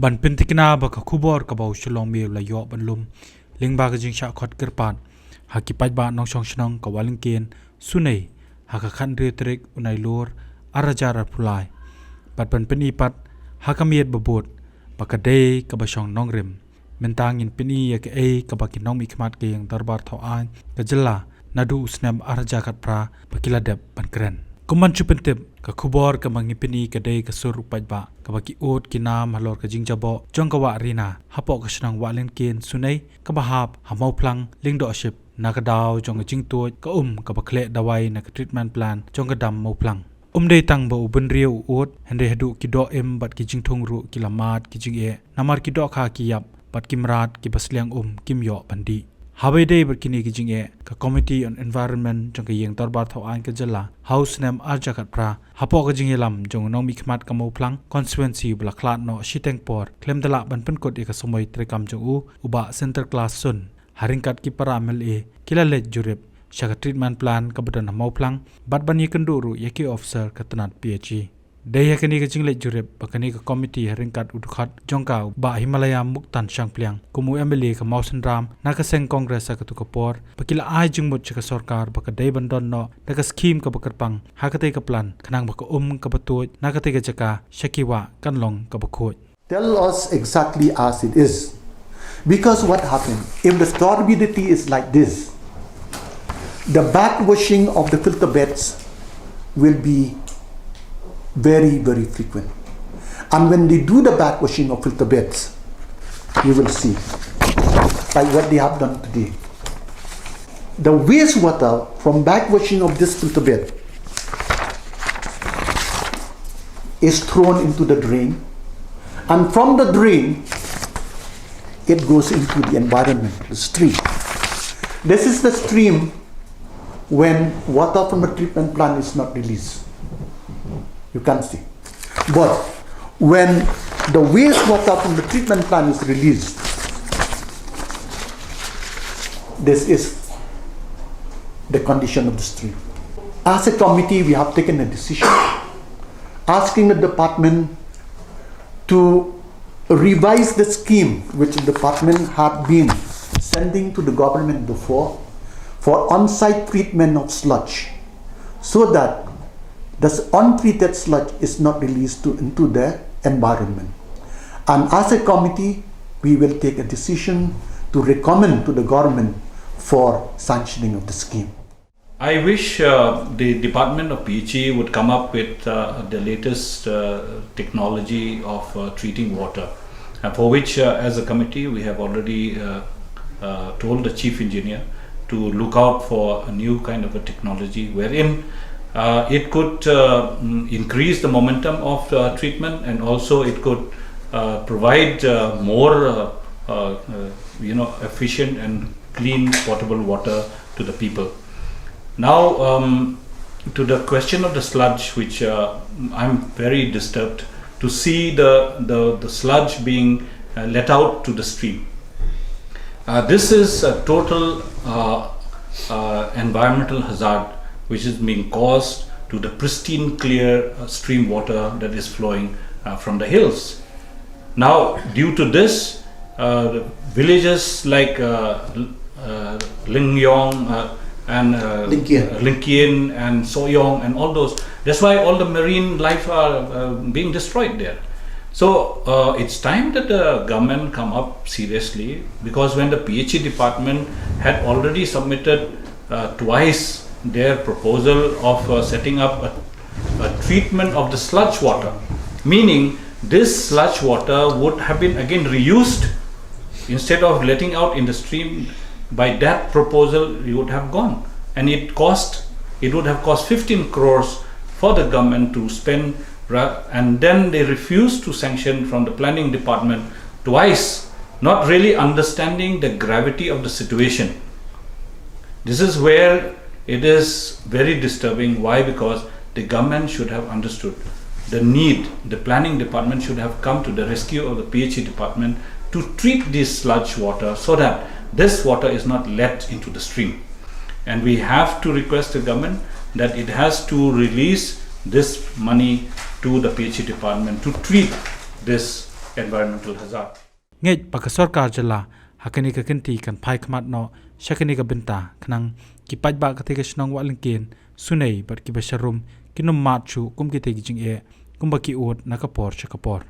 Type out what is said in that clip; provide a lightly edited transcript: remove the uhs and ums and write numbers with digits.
ban pintikna ba ka khubor ka bau Shillong Mail la yo ban lum ling ba ka jing sha khot kerpan ha ki pai ba nong song shnong ka waling ken sunei ha ka khan re trek unai lor arajar pulai pat ban pini pat ha ka miet babot ba ka dei ka ba shong nong rem mentang in pini ya ke e ka ba ki nong mi khmat ke yang darbar thaw an ka jilla nadu snam araja khat pra bakila dep ban kren kuman chupentep ka khubor ka mangi pini ka dei ka sur pai ba ka ba ki ot ki nam halor ka jing Jaboh jong ka wa rina hapo ka snang wa len ken sunei ka ba hap ha mau phlang ling do ship na ka daw jong ka jing tuoj ka ka ba khle dawai na ka treatment plan jong ka dam mau phlang dei tang ba ubun riu ot hende hadu ki do bat ki jing thong ru ki lamat ki jing e namar ki do kha ki yap bat kimrat ki basliang kim yo bandi Habai day berkini kijing e ka Committee on Environment jong ka yeng torbar thaw an ka jala House nem arja kat pra hapo ka jing lam jong nong mi khmat ka mo phlang constituency bla khlat no shiteng por Khlem dala ban pen kot e ka somoi trekam jong uba center class sun haring kat ki para MLA kila let jurep shaka treatment plan ka badan mo phlang bat ban ye kenduru yaki officer ka tanat PhD Daya kini ka jingle jurep bakani ka committee haringkat udukhat jongka ba Himalaya muktan shangpliang kumu MLA ka Mausan Ram naka seng congress ka tu kapor pakila ai jingmut ka Sorkar baka dai bandon no naka scheme ka bakarpang hakate ka plan khanang baka ka batuj nakate ka jaka shakiwa kanlong ka bakhoj Tell us exactly as it is, because what happened if the turbidity is like this, the backwashing of the filter beds will be very, very frequent. And when they do the backwashing of filter beds, you will see, like what they have done today. The wastewater from backwashing of this filter bed is thrown into the drain, and from the drain, it goes into the environment, the stream. This is the stream when water from the treatment plant is not released. You can't see. But when the wastewater from the treatment plant is released, this is the condition of the stream. As a committee, we have taken a decision asking the department to revise the scheme which the department had been sending to the government before for on-site treatment of sludge, so that the untreated sludge is not released into the environment. And as a committee, we will take a decision to recommend to the government for sanctioning of the scheme. I wish the Department of PHE would come up with the latest technology of treating water, for which as a committee we have already told the Chief Engineer to look out for a new kind of a technology wherein it could increase the momentum of treatment, and also it could provide more efficient and clean potable water to the people. Now to the question of the sludge, which I'm very disturbed to see the sludge being let out to the stream. This is a total environmental hazard which is being caused to the pristine clear stream water that is flowing from the hills. Now due to this, villages like Lingyong and Linkien and Soyong and all those, that's why all the marine life are being destroyed there. So it's time that the government come up seriously, because when the PHE department had already submitted twice their proposal of setting up a treatment of the sludge water, meaning this sludge water would have been again reused instead of letting out in the stream. By that proposal it would have gone, and it would have cost 15 crores for the government to spend, and then they refused to sanction from the planning department twice, not really understanding the gravity of the situation. This is where it is very disturbing. Why? Because the government should have understood the need. The planning department should have come to the rescue of the PHE department to treat this sludge water so that this water is not let into the stream. And we have to request the government that it has to release this money to the PHE department to treat this environmental hazard. Ngay baka Sorkar jala hakani ka kenti kan pai khamat no shakani ka benta khnang ki pajba ka thega shnong walingkin sunei bar ki basharum kinum matchu kum ki tegi jing e kumba ki ut nakapor chakapor